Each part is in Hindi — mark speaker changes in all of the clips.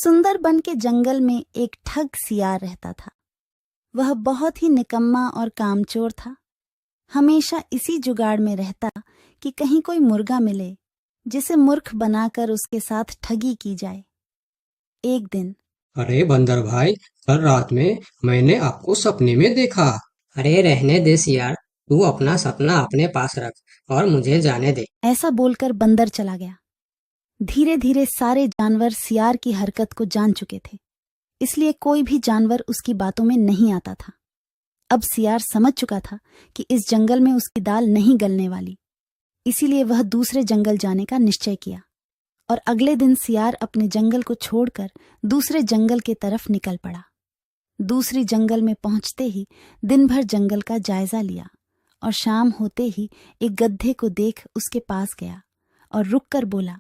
Speaker 1: सुंदरबन के जंगल में एक ठग सियार रहता था। वह बहुत ही निकम्मा और कामचोर था। हमेशा इसी जुगाड़ में रहता कि कहीं कोई मुर्गा मिले जिसे मूर्ख बनाकर उसके साथ ठगी की जाए। एक दिन,
Speaker 2: अरे बंदर भाई, कल रात में मैंने आपको सपने में देखा। अरे रहने दे सियार, तू अपना सपना अपने पास रख और मुझे जाने दे।
Speaker 1: ऐसा बोलकर बंदर चला गया। धीरे धीरे सारे जानवर सियार की हरकत को जान चुके थे, इसलिए कोई भी जानवर उसकी बातों में नहीं आता था। अब सियार समझ चुका था कि इस जंगल में उसकी दाल नहीं गलने वाली, इसीलिए वह दूसरे जंगल जाने का निश्चय किया और अगले दिन सियार अपने जंगल को छोड़कर दूसरे जंगल के तरफ निकल पड़ा। दूसरी जंगल में पहुंचते ही दिन भर जंगल का जायजा लिया और शाम होते ही एक गधे को देख उसके पास गया और रुककर बोला,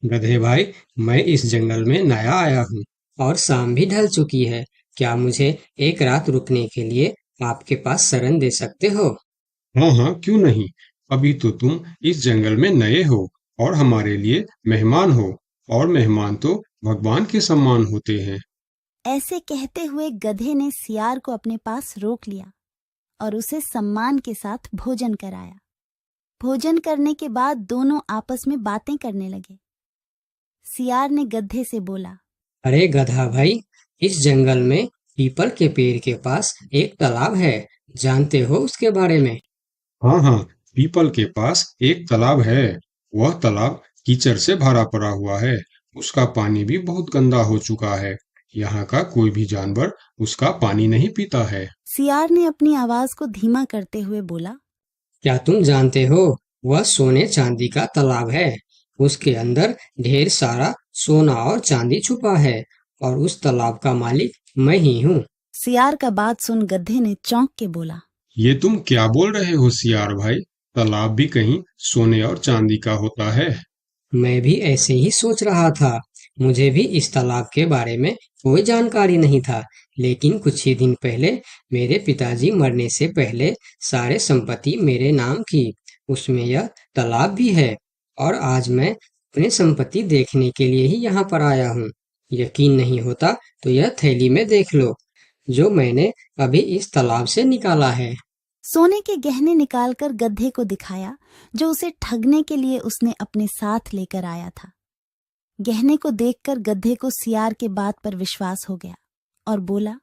Speaker 2: गधे भाई, मैं इस जंगल में नया आया हूँ और शाम भी ढल चुकी है। क्या मुझे एक रात रुकने के लिए आपके पास शरण दे सकते हो?
Speaker 3: हाँ हाँ, क्यों नहीं। अभी तो तुम इस जंगल में नए हो और हमारे लिए मेहमान हो, और मेहमान तो भगवान के समान होते हैं।
Speaker 1: ऐसे कहते हुए गधे ने सियार को अपने पास रोक लिया और उसे सम्मान के साथ भोजन कराया। भोजन करने के बाद दोनों आपस में बातें करने लगे। सियार ने गधे से बोला,
Speaker 2: अरे गधा भाई, इस जंगल में पीपल के पेड़ के पास एक तालाब है, जानते हो उसके बारे में?
Speaker 3: हाँ हाँ, पीपल के पास एक तालाब है। वह तालाब कीचड़ से भरा पड़ा हुआ है। उसका पानी भी बहुत गंदा हो चुका है। यहाँ का कोई भी जानवर उसका पानी नहीं पीता है।
Speaker 1: सियार ने अपनी आवाज को धीमा करते हुए बोला,
Speaker 2: क्या तुम जानते हो, वह सोने चांदी का तालाब है। उसके अंदर ढेर सारा सोना और चांदी छुपा है और उस तालाब का मालिक मैं ही हूँ।
Speaker 1: सियार का बात सुन गधे ने चौंक के बोला,
Speaker 3: ये तुम क्या बोल रहे हो सियार भाई? तालाब भी कहीं सोने और चांदी का होता है?
Speaker 2: मैं भी ऐसे ही सोच रहा था। मुझे भी इस तालाब के बारे में कोई जानकारी नहीं था, लेकिन कुछ ही दिन पहले मेरे पिताजी मरने से पहले सारे संपत्ति मेरे नाम की। उसमें यह तालाब भी है और आज मैं अपनी संपत्ति देखने के लिए ही यहाँ पर आया हूँ। यकीन नहीं होता तो यह थैली में देख लो, जो मैंने अभी इस तालाब से निकाला है।
Speaker 1: सोने के गहने निकालकर गधे को दिखाया, जो उसे ठगने के लिए उसने अपने साथ लेकर आया था। गहने को देखकर गधे को सियार के बात पर विश्वास हो गया और बोला,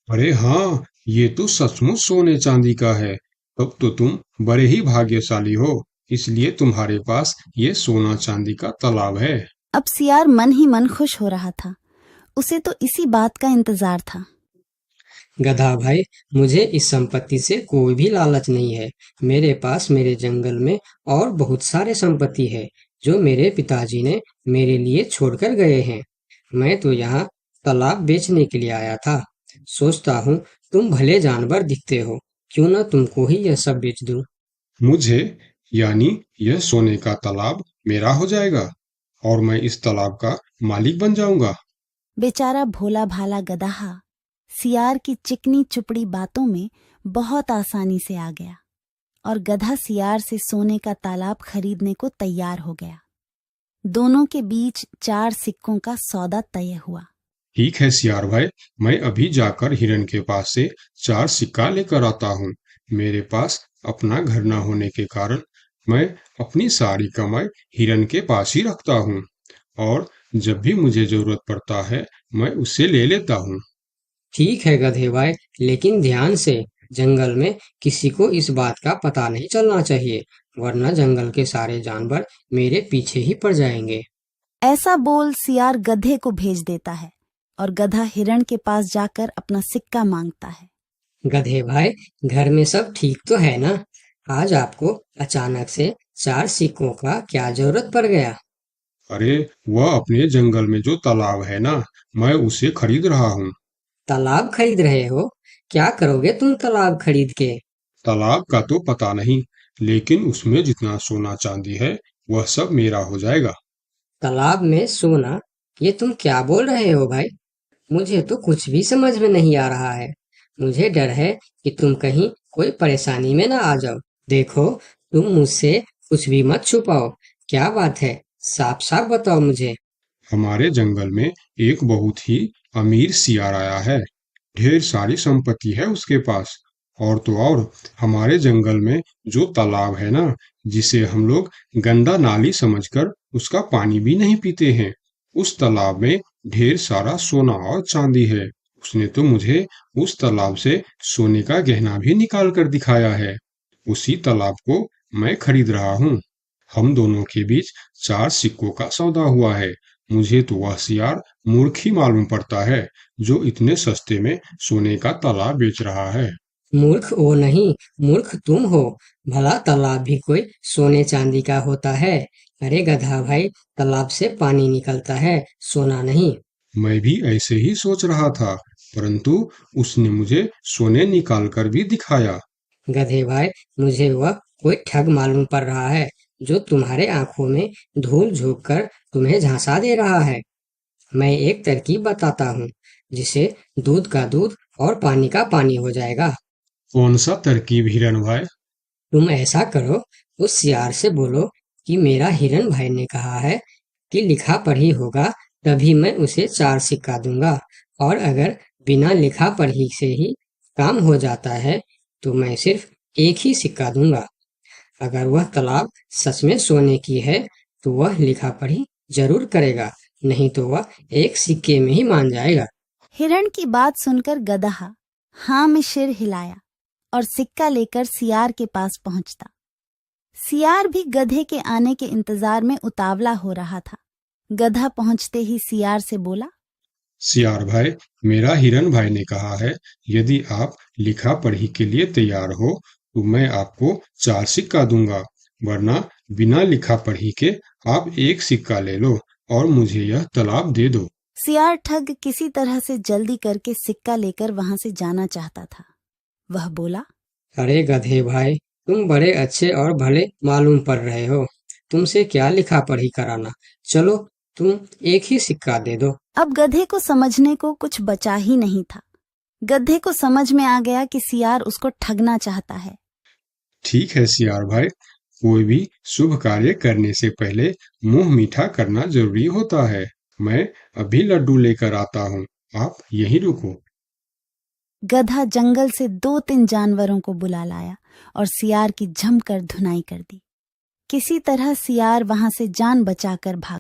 Speaker 3: अरे हाँ, ये तो सचमुच सोने चांदी का है। तब तो तुम बड़े ही भाग्यशाली हो, इसलिए तुम्हारे पास ये सोना चांदी का तालाब है।
Speaker 1: अब सियार मन ही मन खुश हो रहा था। उसे तो इसी बात का इंतजार था।
Speaker 2: गधा भाई, मुझे इस संपत्ति से कोई भी लालच नहीं है। मेरे पास मेरे जंगल में और बहुत सारे संपत्ति है, जो मेरे पिताजी ने मेरे लिए छोड़कर गए हैं। मैं तो यहाँ तालाब बेचने के लिए आया था। सोचता हूँ तुम भले जानवर दिखते हो, क्यों ना तुमको ही यह सब बेच दूं।
Speaker 3: मुझे, यानी यह सोने का तालाब मेरा हो जाएगा और मैं इस तालाब का मालिक बन जाऊंगा।
Speaker 1: बेचारा भोला भाला गदहा सियार की चिकनी चुपड़ी बातों में बहुत आसानी से आ गया और गधा सियार से सोने का तालाब खरीदने को तैयार हो गया। दोनों के बीच 4 सिक्कों का सौदा तय हुआ।
Speaker 3: ठीक है सियार भाई, मैं अभी जाकर हिरन के पास से 4 सिक्का लेकर आता हूँ। मेरे पास अपना घर न होने के कारण मैं अपनी सारी कमाई हिरन के पास ही रखता हूँ, और जब भी मुझे जरूरत पड़ता है मैं उससे ले लेता हूँ।
Speaker 2: ठीक है गधे भाई, लेकिन ध्यान से, जंगल में किसी को इस बात का पता नहीं चलना चाहिए, वरना जंगल के सारे जानवर मेरे पीछे ही पड़ जाएंगे।
Speaker 1: ऐसा बोल सियार गधे को भेज देता है और गधा हिरण के पास जाकर अपना सिक्का मांगता है।
Speaker 2: गधे भाई, घर में सब ठीक तो है ना? आज आपको अचानक से 4 सिक्कों का क्या जरूरत पड़ गया?
Speaker 3: अरे, वह अपने जंगल में जो तालाब है ना, मैं उसे खरीद रहा हूँ।
Speaker 2: तालाब खरीद रहे हो? क्या करोगे तुम तालाब खरीद के?
Speaker 3: तालाब का तो पता नहीं, लेकिन उसमें जितना सोना चांदी है वह सब मेरा हो जाएगा।
Speaker 2: तालाब में सोना? ये तुम क्या बोल रहे हो भाई? मुझे तो कुछ भी समझ में नहीं आ रहा है। मुझे डर है कि तुम कहीं कोई परेशानी में ना आ जाओ। देखो, तुम मुझसे कुछ भी मत छुपाओ। क्या बात है? साफ साफ बताओ मुझे।
Speaker 3: हमारे जंगल में एक बहुत ही अमीर सियार आया है। ढेर सारी संपत्ति है उसके पास। और तो और हमारे जंगल में जो तालाब है ना, जिसे हम लोग गंदा नाली समझकर उसका पानी भी नहीं पीते हैं, उस तालाब में ढेर सारा सोना और चांदी है। उसने तो मुझे उस तालाब से सोने का गहना भी निकाल कर दिखाया है। उसी तालाब को मैं खरीद रहा हूँ। हम दोनों के बीच 4 सिक्कों का सौदा हुआ है। मुझे तो वह सियार मूर्ख ही मालूम पड़ता है, जो इतने सस्ते में सोने का तालाब बेच रहा है।
Speaker 2: मूर्ख वो नहीं, मूर्ख तुम हो। भला तालाब भी कोई सोने चांदी का होता है? अरे गधा भाई, तालाब से पानी निकलता है, सोना नहीं।
Speaker 3: मैं भी ऐसे ही सोच रहा था, परंतु उसने मुझे सोने निकाल कर भी दिखाया।
Speaker 2: गधे भाई, मुझे वह कोई ठग मालूम पड़ रहा है, जो तुम्हारे आंखों में धूल झोंक कर तुम्हें झांसा दे रहा है। मैं एक तरकीब बताता हूँ, जिसे दूध का दूध और पानी का पानी हो जाएगा।
Speaker 3: कौन सा तरकीब हिरन भाई?
Speaker 2: तुम ऐसा करो, उस सियार से बोलो कि मेरा हिरन भाई ने कहा है कि लिखा पढ़ी होगा तभी मैं उसे 4 सिक्का दूंगा, और अगर बिना लिखा पढ़ी से ही काम हो जाता है तो मैं सिर्फ एक ही सिक्का दूंगा। अगर वह तालाब सच में सोने की है तो वह लिखा पढ़ी जरूर करेगा, नहीं तो वह एक सिक्के में ही मान जाएगा।
Speaker 1: हिरण की बात सुनकर गधा हाँ में सिर हिलाया और सिक्का लेकर सियार के पास पहुंचता। सियार भी गधे के आने के इंतजार में उतावला हो रहा था। गधा पहुंचते ही सियार से बोला,
Speaker 3: सियार भाई, मेरा हिरन भाई ने कहा है, यदि आप लिखा पढ़ी के लिए तैयार हो तो मैं आपको 4 सिक्का दूंगा, वरना बिना लिखा पढ़ी के आप एक सिक्का ले लो और मुझे यह तालाब दे दो।
Speaker 1: सियार ठग किसी तरह से जल्दी करके सिक्का लेकर वहां से जाना चाहता था। वह बोला,
Speaker 2: अरे गधे भाई, तुम बड़े अच्छे और भले मालूम पड़ रहे हो, तुमसे क्या लिखा पढ़ी कराना। चलो, तुम एक ही सिक्का दे दो।
Speaker 1: अब गधे को समझने को कुछ बचा ही नहीं था। गधे को समझ में आ गया कि सियार उसको ठगना चाहता है।
Speaker 3: ठीक है सियार भाई, कोई भी शुभ कार्य करने से पहले मुंह मीठा करना जरूरी होता है। मैं अभी लड्डू लेकर आता हूँ, आप यहीं रुको।
Speaker 1: गधा जंगल से 2-3 जानवरों को बुला लाया और सियार की जमकर धुनाई कर दी। किसी तरह सियार वहां से जान बचाकर भाग